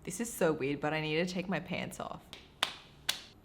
This is so weird, but I need to take my pants off.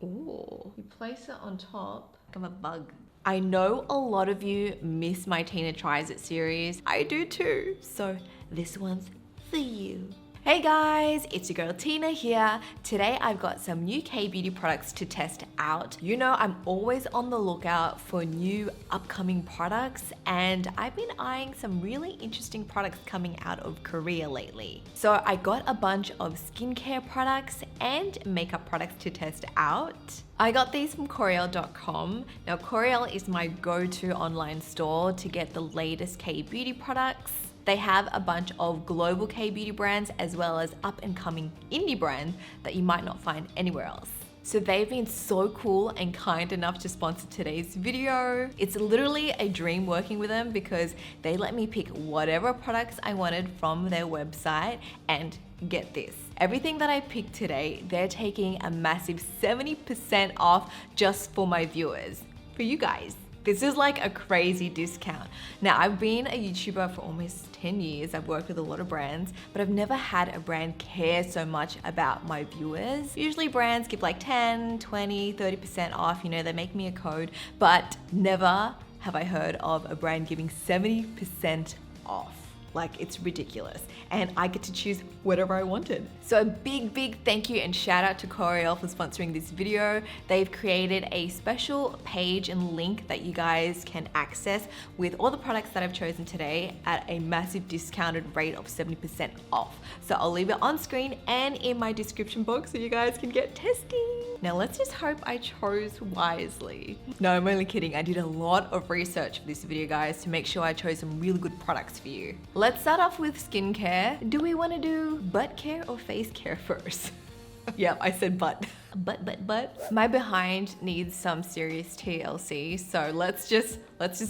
Ooh. You place it on top of a bug. I know a lot of you miss my Tina Tries It series. I do too. So this one's for you. Hey guys, it's your girl Tina here. Today I've got some new K-beauty products to test out. You know, I'm always on the lookout for new upcoming products, and I've been eyeing some really interesting products coming out of Korea lately. So I got a bunch of skincare products and makeup products to test out. I got these from Koreal.com. Now Koreal is my go-to online store to get the latest K-beauty products. They have a bunch of global K-beauty brands as well as up-and-coming indie brands that you might not find anywhere else. So they've been so cool and kind enough to sponsor today's video. It's literally a dream working with them because they let me pick whatever products I wanted from their website, and get this. Everything that I picked today, they're taking a massive 70% off just for my viewers, for you guys. This is like a crazy discount. Now, I've been a YouTuber for almost 10 years. I've worked with a lot of brands, but I've never had a brand care so much about my viewers. Usually brands give like 10, 20, 30% off, you know, they make me a code, but never have I heard of a brand giving 70% off. Like, it's ridiculous. And I get to choose whatever I wanted. So a big thank you and shout out to Koreal for sponsoring this video. They've created a special page and link that you guys can access with all the products that I've chosen today at a massive discounted rate of 70% off. So I'll leave it on screen and in my description box so you guys can get testing. Now let's just hope I chose wisely. No, I'm only kidding. I did a lot of research for this video, guys, to make sure I chose some really good products for you. Let's start off with skincare. Do we want to do butt care or face care first? Yep, I said butt. Butt. My behind needs some serious TLC, so let's just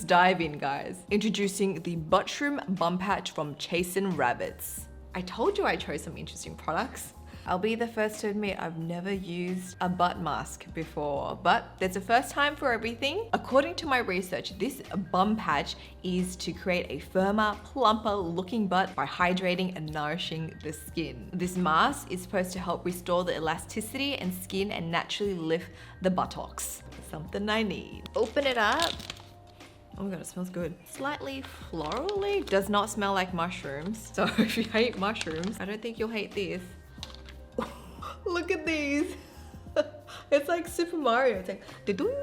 dive in, guys. Introducing the Buttshroom Bum Patch from Chasin' Rabbits. I told you I chose some interesting products. I'll be the first to admit I've never used a butt mask before, but there's a first time for everything. According to my research, this bum patch is to create a firmer, plumper looking butt by hydrating and nourishing the skin. This mask is supposed to help restore the elasticity and skin and naturally lift the buttocks. Something I need. Open it up. Oh my god, it smells good. Slightly florally. Does not smell like mushrooms. So if you hate mushrooms, I don't think you'll hate this. Look at these. It's like Super Mario. It's like doo-doo.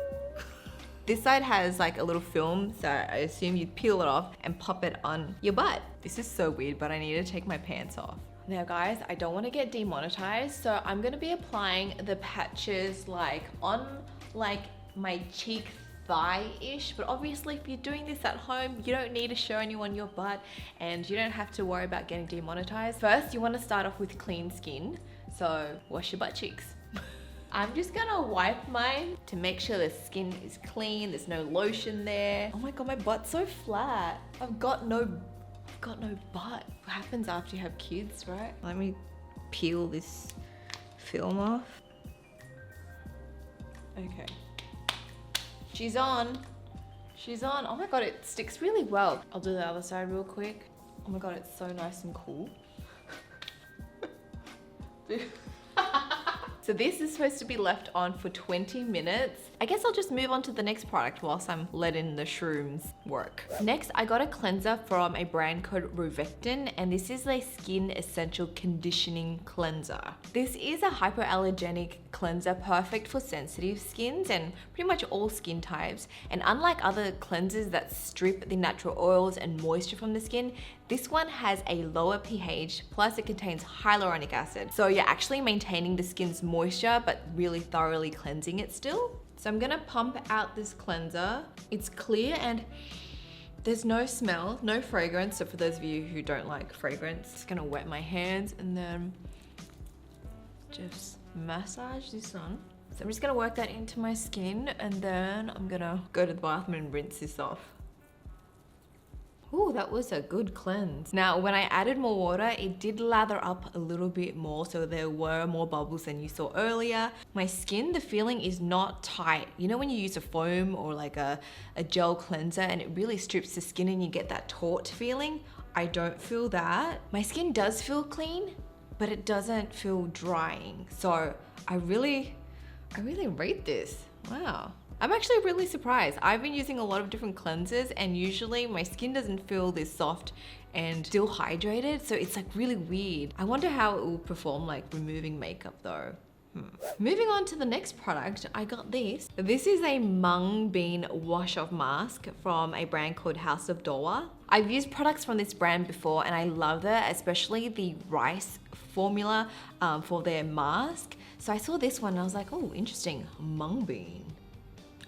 This side has like a little film, so I assume you'd peel it off and pop it on your butt. This is so weird, but I need to take my pants off. Now guys, I don't want to get demonetized, so I'm going to be applying the patches like on like my cheek thigh-ish, but obviously if you're doing this at home, you don't need to show anyone your butt and you don't have to worry about getting demonetized. First, you want to start off with clean skin, so wash your butt cheeks. I'm just gonna wipe mine to make sure the skin is clean, there's no lotion there. Oh my god, my butt's so flat. I've got no butt. What happens after you have kids, right? Let me peel this film off. Okay. She's on. She's on. Oh my god, it sticks really well. I'll do the other side real quick. Oh my god, it's so nice and cool. So this is supposed to be left on for 20 minutes. I guess I'll just move on to the next product whilst I'm letting the shrooms work. Next, I got a cleanser from a brand called Ruvectin, and this is a skin essential conditioning cleanser. This is a hypoallergenic cleanser perfect for sensitive skins and pretty much all skin types. And unlike other cleansers that strip the natural oils and moisture from the skin, this one has a lower pH, plus it contains hyaluronic acid. So you're actually maintaining the skin's moisture, but really thoroughly cleansing it still. So I'm gonna pump out this cleanser. It's clear and there's no smell, no fragrance. So for those of you who don't like fragrance, just gonna wet my hands and then just massage this on. So I'm just gonna work that into my skin and then I'm gonna go to the bathroom and rinse this off. Ooh, that was a good cleanse. Now, when I added more water, it did lather up a little bit more, so there were more bubbles than you saw earlier. My skin, the feeling is not tight. You know when you use a foam or like a gel cleanser and it really strips the skin and you get that taut feeling? I don't feel that. My skin does feel clean, but it doesn't feel drying. So I really rate this. Wow. I'm actually really surprised. I've been using a lot of different cleansers and usually my skin doesn't feel this soft and still hydrated. So it's like really weird. I wonder how it will perform like removing makeup though. Moving on to the next product, I got this. This is a Mung Bean Wash Off Mask from a brand called House of Dowa. I've used products from this brand before and I love it, especially the rice formula for their mask. So I saw this one and I was like, oh, interesting, mung bean.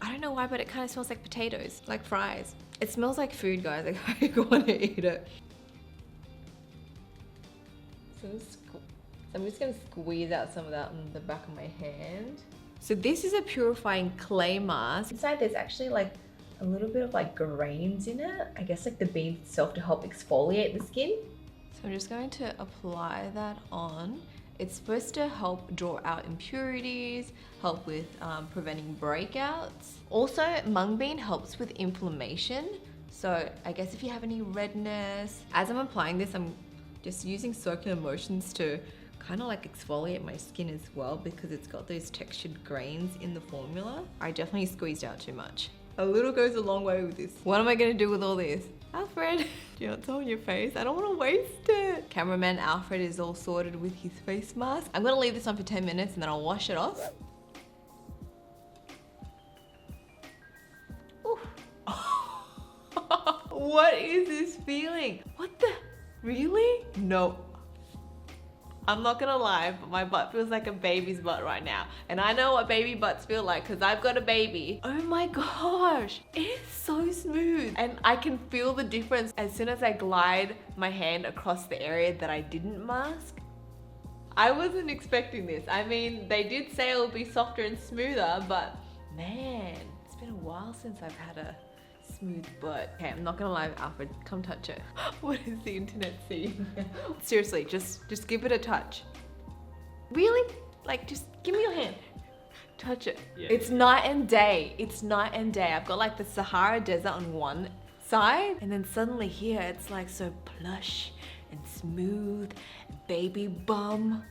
I don't know why, but it kind of smells like potatoes, like fries. It smells like food, guys. Like I want to eat it. So I'm just gonna squeeze out some of that on the back of my hand. So this is a purifying clay mask. Inside there's actually like a little bit of like grains in it. I guess like the bean itself to help exfoliate the skin. So I'm just going to apply that on. It's supposed to help draw out impurities, help with preventing breakouts. Also, mung bean helps with inflammation. So I guess if you have any redness, as I'm applying this, I'm just using circular motions to kind of like exfoliate my skin as well because it's got those textured grains in the formula. I definitely squeezed out too much. A little goes a long way with this. What am I gonna do with all this? Alfred, do you want some on your face? I don't want to waste it. Cameraman Alfred is all sorted with his face mask. I'm gonna leave this on for 10 minutes and then I'll wash it off. What is this feeling? What the? Really? No. I'm not gonna lie, but my butt feels like a baby's butt right now. And I know what baby butts feel like because I've got a baby. Oh my gosh, it's so smooth. And I can feel the difference as soon as I glide my hand across the area that I didn't mask. I wasn't expecting this. I mean, they did say it would be softer and smoother, but man, it's been a while since I've had a smooth butt. Okay, I'm not gonna lie, Alfred, come touch it. What is the internet seeing? Seriously, just give it a touch. Really? Like, just give me your hand. Touch it. Yeah. It's night and day. It's night and day. I've got like the Sahara Desert on one side, and then suddenly here it's like so plush and smooth, baby bum.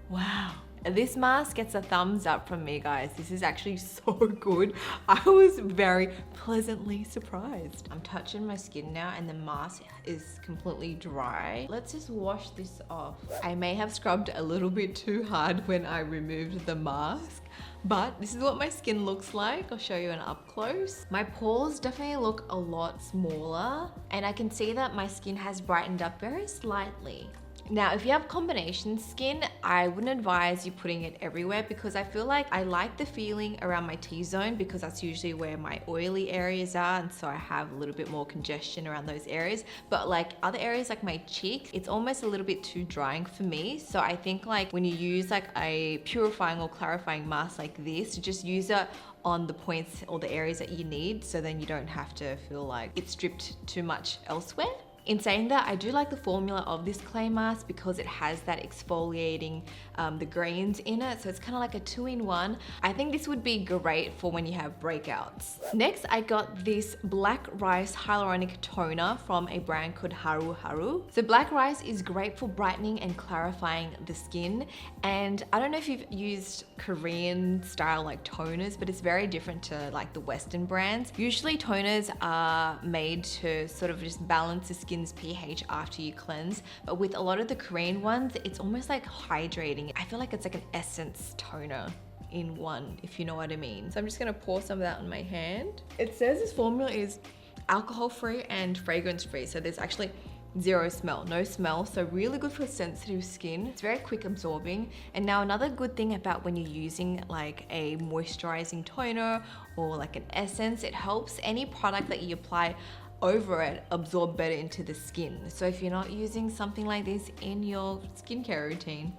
Wow. This mask gets a thumbs up from me, guys. This is actually so good. I was very pleasantly surprised. I'm touching my skin now and the mask is completely dry. Let's just wash this off. I may have scrubbed a little bit too hard when I removed the mask, but this is what my skin looks like. I'll show you an up close. My pores definitely look a lot smaller and I can see that my skin has brightened up very slightly. Now, if you have combination skin, I wouldn't advise you putting it everywhere because I feel like I like the feeling around my T-zone because that's usually where my oily areas are, and so I have a little bit more congestion around those areas. But like other areas like my cheeks, it's almost a little bit too drying for me. So I think like when you use like a purifying or clarifying mask like this, just use it on the points or the areas that you need, so then you don't have to feel like it's stripped too much elsewhere. In saying that, I do like the formula of this clay mask because it has that exfoliating the grains in it, so it's kind of like a 2-in-1. I think this would be great for when you have breakouts. Next, I got this black rice hyaluronic toner from a brand called Haru Haru. So black rice is great for brightening and clarifying the skin, and I don't know if you've used Korean style like toners, but it's very different to like the Western brands. Usually toners are made to sort of just balance the skin's pH after you cleanse, but with a lot of the Korean ones, it's almost like hydrating. I feel like it's like an essence toner in one, if you know what I mean. So I'm just gonna pour some of that on my hand. It says this formula is alcohol-free and fragrance-free, so there's actually zero smell, no smell, so really good for sensitive skin. It's very quick absorbing. And now another good thing about when you're using like a moisturizing toner or like an essence, it helps any product that you apply over it absorb better into the skin. So if you're not using something like this in your skincare routine,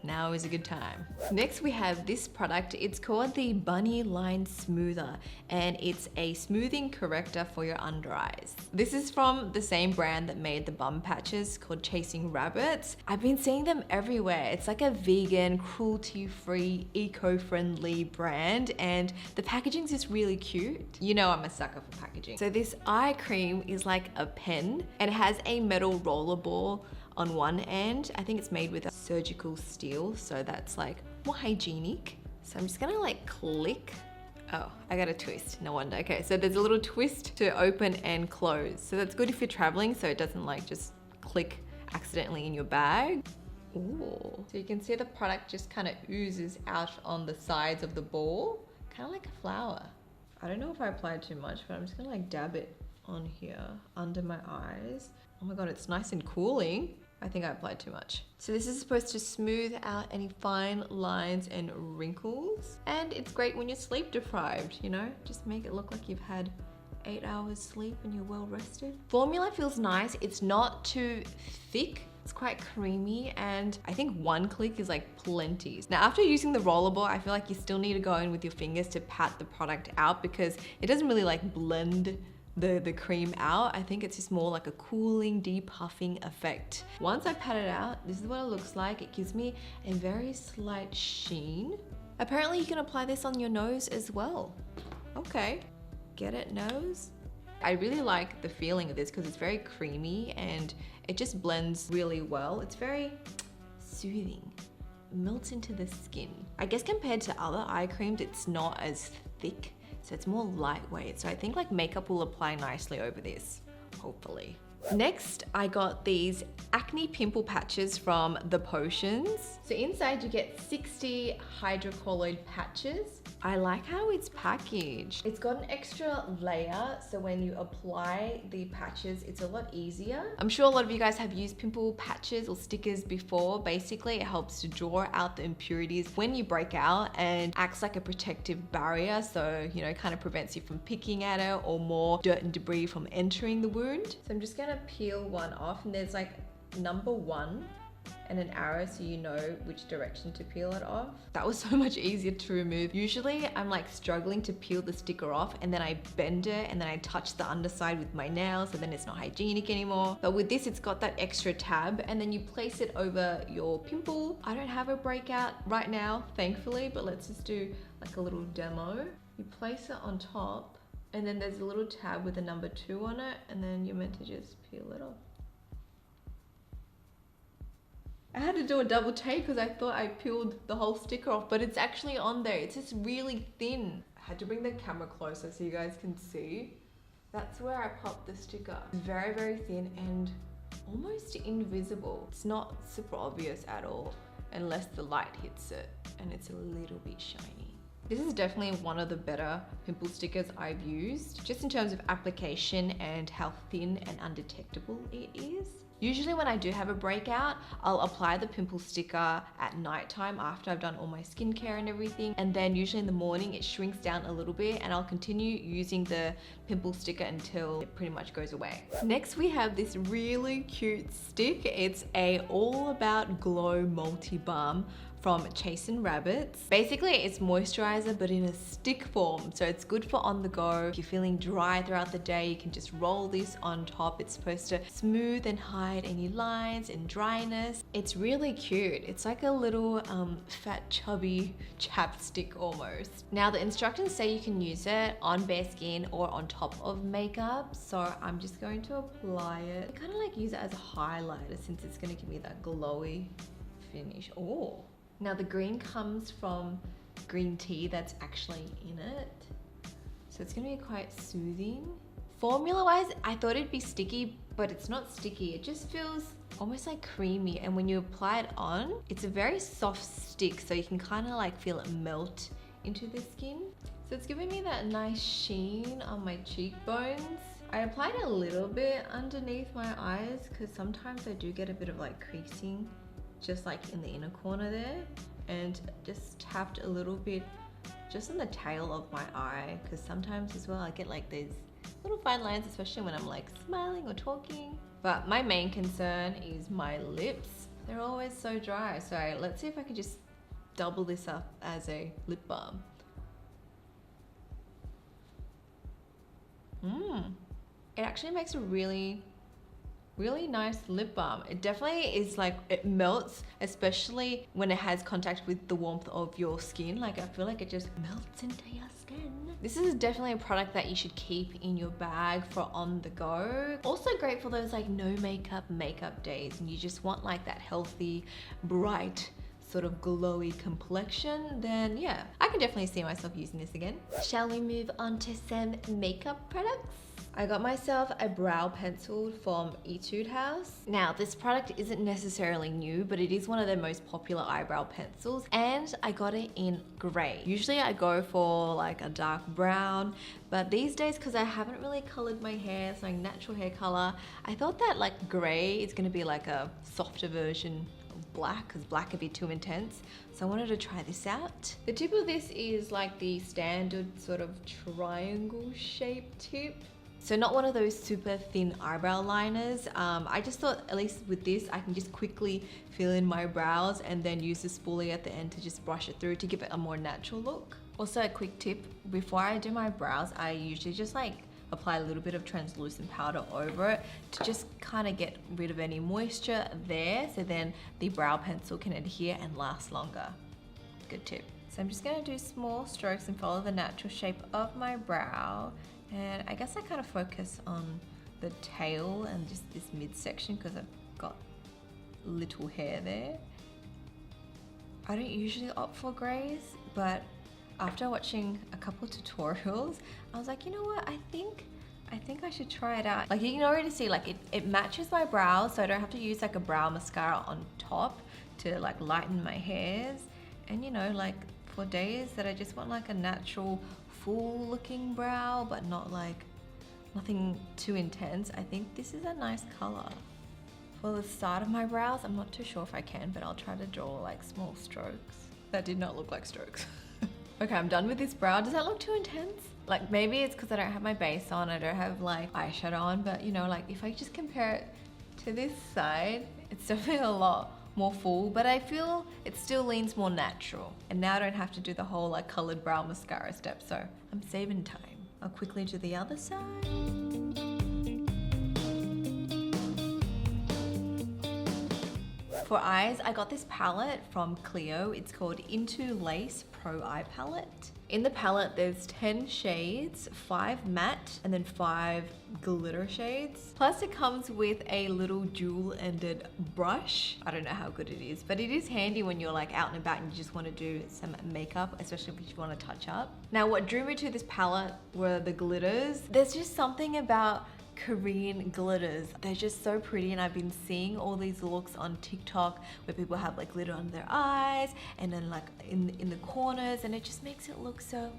now is a good time. Next we have this product. It's called the Bunny Line Smoother, and it's a smoothing corrector for your under eyes. This is from the same brand that made the bum patches called Chasing Rabbits. I've been seeing them everywhere. It's like a vegan, cruelty-free, eco-friendly brand, and the packaging's just really cute. You know I'm a sucker for packaging. So this eye cream is like a pen and it has a metal roller ball on one end. I think it's made with a surgical steel, so that's like more hygienic. So I'm just gonna like click. Oh, I got a twist, no wonder. Okay, so there's a little twist to open and close. So that's good if you're traveling, so it doesn't like just click accidentally in your bag. Ooh. So you can see the product just kind of oozes out on the sides of the ball, kind of like a flower. I don't know if I applied too much, but I'm just gonna like dab it on here under my eyes. Oh my God, it's nice and cooling. I think I applied too much. So this is supposed to smooth out any fine lines and wrinkles. And it's great when you're sleep deprived, you know? Just make it look like you've had 8 hours sleep and you're well rested. Formula feels nice. It's not too thick. It's quite creamy, and I think one click is like plenty. Now after using the rollerball, I feel like you still need to go in with your fingers to pat the product out because it doesn't really like blend the cream out. I think it's just more like a cooling, depuffing effect. Once I pat it out, this is what it looks like. It gives me a very slight sheen. Apparently you can apply this on your nose as well. Okay, get it, nose? I really like the feeling of this because it's very creamy and it just blends really well. It's very soothing, melts into the skin. I guess compared to other eye creams, it's not as thick. So it's more lightweight. So I think like makeup will apply nicely over this, hopefully. Next, I got these acne pimple patches from The Potions. So inside you get 60 hydrocolloid patches. I like how it's packaged. It's got an extra layer, so when you apply the patches, it's a lot easier. I'm sure a lot of you guys have used pimple patches or stickers before. Basically, it helps to draw out the impurities when you break out and acts like a protective barrier. So, you know, it kind of prevents you from picking at it or more dirt and debris from entering the wound. So I'm just gonna peel one off, and there's like number 1 and an arrow so you know which direction to peel it off. That was so much easier to remove. Usually I'm like struggling to peel the sticker off and then I bend it and then I touch the underside with my nails, so then it's not hygienic anymore. But with this, it's got that extra tab and then you place it over your pimple. I don't have a breakout right now, thankfully, but let's just do like a little demo. You place it on top and then there's a little tab with a number 2 on it, and then you're meant to just peel it off. I had to do a double take because I thought I peeled the whole sticker off, but it's actually on there. It's just really thin. I had to bring the camera closer so you guys can see. That's where I popped the sticker. It's very, very thin and almost invisible. It's not super obvious at all unless the light hits it and it's a little bit shiny. This is definitely one of the better pimple stickers I've used, just in terms of application and how thin and undetectable it is. Usually when I do have a breakout, I'll apply the pimple sticker at nighttime after I've done all my skincare and everything. And then usually in the morning, it shrinks down a little bit and I'll continue using the pimple sticker until it pretty much goes away. Next, we have this really cute stick. It's a All About Glow Multi-Balm from Chasin' Rabbits. Basically, it's moisturizer, but in a stick form. So it's good for on the go. If you're feeling dry throughout the day, you can just roll this on top. It's supposed to smooth and hide any lines and dryness. It's really cute. It's like a little fat, chubby chapstick almost. Now, the instructions say you can use it on bare skin or on top of makeup. So I'm just going to apply it. I kind of like use it as a highlighter since it's gonna give me that glowy finish. Oh. Now the green comes from green tea that's actually in it. So it's gonna be quite soothing. Formula wise, I thought it'd be sticky, but it's not sticky. It just feels almost like creamy. And when you apply it on, it's a very soft stick. So you can kind of like feel it melt into the skin. So it's giving me that nice sheen on my cheekbones. I applied a little bit underneath my eyes because sometimes I do get a bit of like creasing just like in the inner corner there, and just tapped a little bit just on the tail of my eye because sometimes as well I get like these little fine lines, especially when I'm like smiling or talking. But my main concern is my lips. They're always so dry. So let's see if I can just double this up as a lip balm. It actually makes a really Really nice lip balm. It definitely is like, it melts, especially when it has contact with the warmth of your skin. Like I feel like it just melts into your skin. This is definitely a product that you should keep in your bag for on the go. Also great for those like no makeup days and you just want like that healthy, bright, sort of glowy complexion, then yeah, I can definitely see myself using this again. Shall we move on to some makeup products? I got myself a brow pencil from Etude House. Now, this product isn't necessarily new, but it is one of their most popular eyebrow pencils, and I got it in grey. Usually I go for like a dark brown, but these days, because I haven't really colored my hair, it's my natural hair color, I thought that like grey is gonna be like a softer version of black, because black could be too intense. So I wanted to try this out. The tip of this is like the standard sort of triangle shaped tip. So not one of those super thin eyebrow liners. I just thought at least with this, I can just quickly fill in my brows and then use the spoolie at the end to just brush it through to give it a more natural look. Also a quick tip, before I do my brows, I usually just like apply a little bit of translucent powder over it to just kind of get rid of any moisture there, so then the brow pencil can adhere and last longer. Good tip. So I'm just gonna do small strokes and follow the natural shape of my brow. And I guess I kind of focus on the tail and just this midsection because I've got little hair there. I don't usually opt for grays, but after watching a couple of tutorials, I was like, you know what, I think I should try it out. Like you can already see like it matches my brows, so I don't have to use like a brow mascara on top to like lighten my hairs. And you know, like for days that I just want like a natural full looking brow, but not like nothing too intense, I think this is a nice color. For the start of my brows, I'm not too sure if I can, but I'll try to draw like small strokes. That did not look like strokes. Okay, I'm done with this brow. Does that look too intense? Like maybe it's because I don't have my base on, I don't have like eyeshadow on, but you know, like if I just compare it to this side, it's definitely a lot more full, but I feel it still leans more natural. And now I don't have to do the whole like colored brow mascara step, so I'm saving time. I'll quickly do the other side. For eyes, I got this palette from Clio. It's called Into Lace Pro Eye Palette. In the palette, there's 10 shades, 5 matte, and then 5 glitter shades. Plus it comes with a little dual-ended brush. I don't know how good it is, but it is handy when you're like out and about and you just want to do some makeup, especially if you want to touch up. Now, what drew me to this palette were the glitters. There's just something about Korean glitters. They're just so pretty, and I've been seeing all these looks on TikTok where people have like glitter on their eyes and then like in the corners, and it just makes it look so,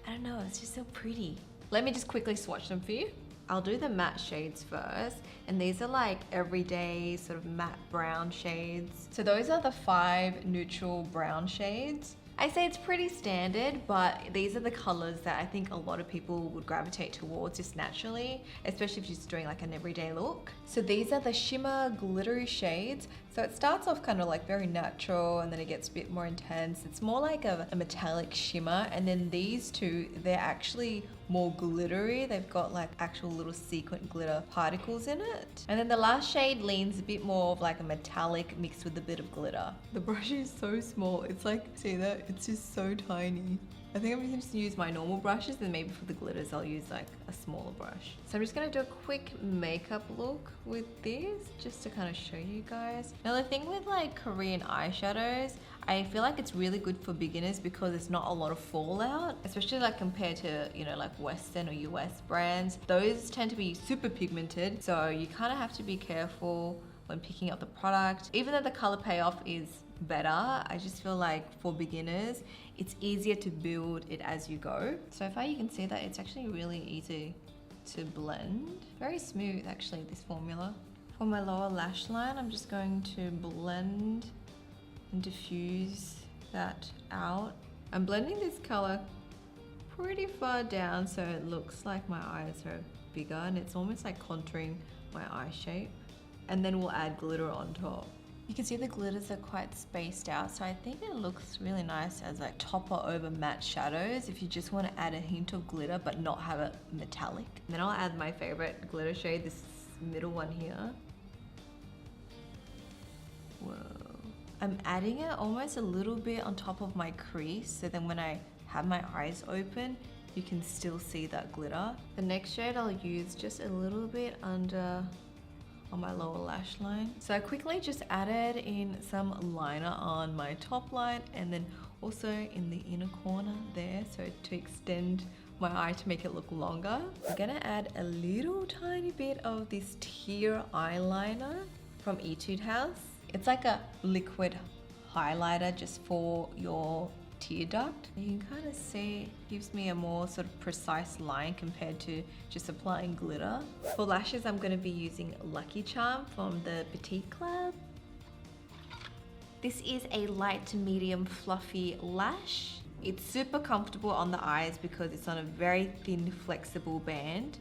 I don't know, it's just so pretty. Let me just quickly swatch them for you. I'll do the matte shades first, and these are like everyday sort of matte brown shades. So those are the 5 neutral brown shades. I say it's pretty standard, but these are the colors that I think a lot of people would gravitate towards just naturally, especially if you're just doing like an everyday look. So these are the shimmer glittery shades. So it starts off kind of like very natural, and then it gets a bit more intense. It's more like a metallic shimmer. And then these two, they're actually more glittery. They've got like actual little sequin glitter particles in it. And then the last shade leans a bit more of like a metallic mixed with a bit of glitter. The brush is so small. It's like, see that? It's just so tiny. I think I'm just gonna use my normal brushes, and maybe for the glitters I'll use like a smaller brush. So I'm just gonna do a quick makeup look with this just to kind of show you guys. Now the thing with like Korean eyeshadows, I feel like it's really good for beginners because there's not a lot of fallout, especially like compared to, you know, like Western or US brands. Those tend to be super pigmented, so you kind of have to be careful when picking up the product. Even though the color payoff is better, I just feel like for beginners it's easier to build it as you go. So far you can see that it's actually really easy to blend. Very smooth actually, this formula. For my lower lash line, I'm just going to blend and diffuse that out. I'm blending this color pretty far down so it looks like my eyes are bigger, and it's almost like contouring my eye shape. And then we'll add glitter on top. You can see the glitters are quite spaced out, so I think it looks really nice as like topper over matte shadows if you just want to add a hint of glitter but not have it metallic. And then I'll add my favorite glitter shade, this middle one here. Whoa. I'm adding it almost a little bit on top of my crease, so then when I have my eyes open, you can still see that glitter. The next shade I'll use just a little bit under on my lower lash line. So I quickly just added in some liner on my top line and then also in the inner corner there, so to extend my eye to make it look longer. I'm gonna add a little tiny bit of this tear eyeliner from Etude House. It's like a liquid highlighter just for your tear duct. You can kind of see it gives me a more sort of precise line compared to just applying glitter. For lashes, I'm going to be using Lucky Charm from the Petite Club. This is a light to medium fluffy lash. It's super comfortable on the eyes because it's on a very thin flexible band.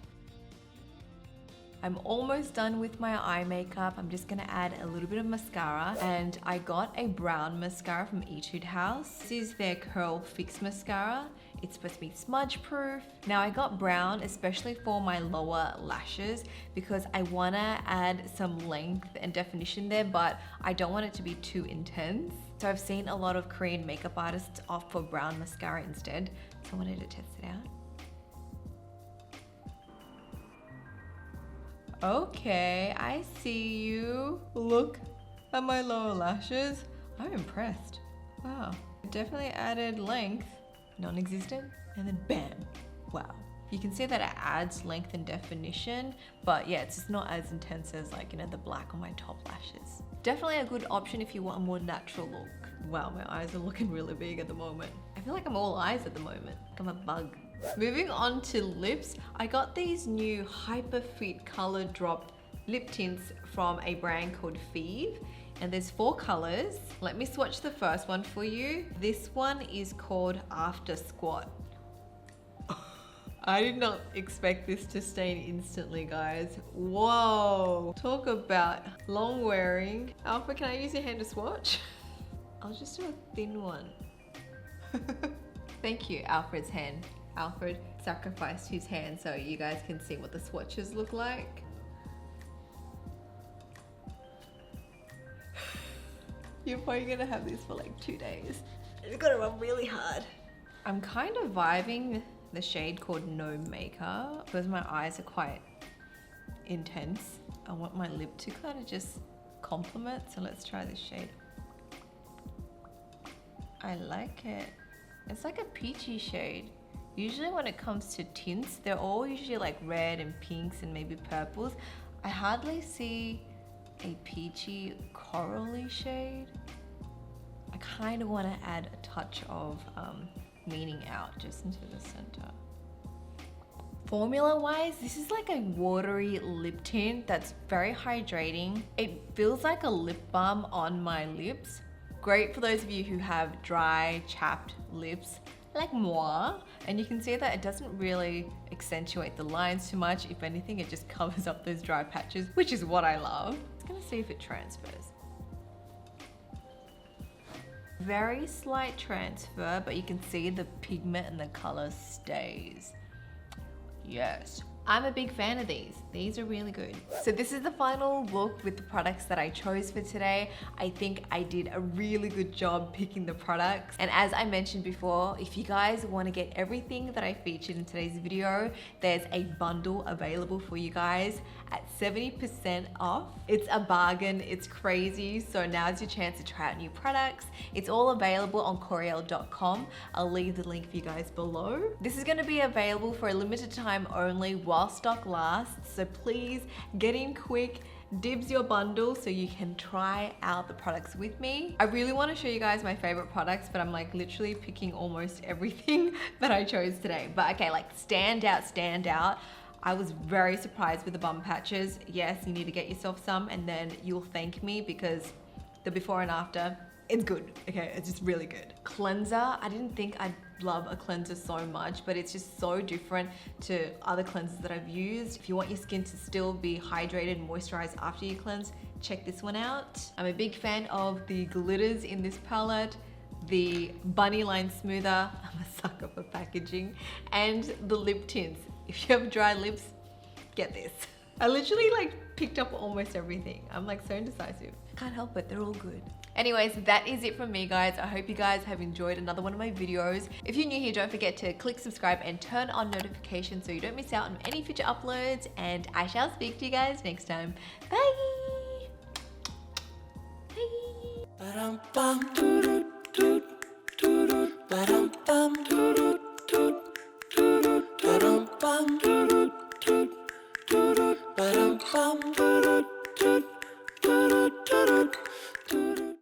I'm almost done with my eye makeup. I'm just gonna add a little bit of mascara, and I got a brown mascara from Etude House. This is their Curl Fix Mascara. It's supposed to be smudge proof. Now I got brown especially for my lower lashes because I wanna add some length and definition there, but I don't want it to be too intense. So I've seen a lot of Korean makeup artists opt for brown mascara instead, so I wanted to test it out. Okay, I see you. Look at my lower lashes. I'm impressed. Wow. Definitely added length, non-existent, and then bam. Wow. You can see that it adds length and definition, but yeah, it's just not as intense as like, you know, the black on my top lashes. Definitely a good option if you want a more natural look. Wow, my eyes are looking really big at the moment. I feel like I'm all eyes at the moment. Like I'm a bug. Moving on to lips, I got these new Hyper Fit color dropped lip tints from a brand called Feve, and there's 4 colors. Let me swatch the first one for you. This one is called After Squat. I did not expect this to stain instantly, guys. Whoa, talk about long wearing. Alpha, can I use your hand to swatch? I'll just do a thin one. Thank you, Alfred's hand. Alfred sacrificed his hand so you guys can see what the swatches look like. You're probably gonna have this for like 2 days. You've gotta run really hard. I'm kind of vibing the shade called No Makeup because my eyes are quite intense. I want my lip to kind of just complement, so let's try this shade. I like it. It's like a peachy shade. Usually when it comes to tints, they're all usually like red and pinks and maybe purples. I hardly see a peachy corally shade. I kind of want to add a touch of leaning out just into the center. Formula wise, this is like a watery lip tint that's very hydrating. It feels like a lip balm on my lips. Great for those of you who have dry, chapped lips like moi, and you can see that it doesn't really accentuate the lines too much. If anything, it just covers up those dry patches, which is what I love. Just gonna see if it transfers. Very slight transfer, but you can see the pigment and the color stays. Yes. I'm a big fan of these. These are really good. So this is the final look with the products that I chose for today. I think I did a really good job picking the products. And as I mentioned before, if you guys want to get everything that I featured in today's video, there's a bundle available for you guys at 70% off. It's a bargain, it's crazy. So now's your chance to try out new products. It's all available on L'Oreal.com. I'll leave the link for you guys below. This is gonna be available for a limited time only while stock lasts. So please get in quick, dibs your bundle so you can try out the products with me. I really want to show you guys my favorite products, but I'm like literally picking almost everything that I chose today. But okay, like stand out. I was very surprised with the bum patches. Yes, you need to get yourself some and then you'll thank me because the before and after, it's good, okay? It's just really good. Cleanser, I didn't think I'd love a cleanser so much, but it's just so different to other cleansers that I've used. If you want your skin to still be hydrated and moisturized after you cleanse, check this one out. I'm a big fan of the glitters in this palette, the bunny line smoother, I'm a sucker for packaging, and the lip tints. If you have dry lips, get this. I literally like picked up almost everything. I'm like so indecisive. Can't help it, they're all good. Anyways, that is it from me, guys. I hope you guys have enjoyed another one of my videos. If you're new here, don't forget to click subscribe and turn on notifications so you don't miss out on any future uploads. And I shall speak to you guys next time. Bye! Bye!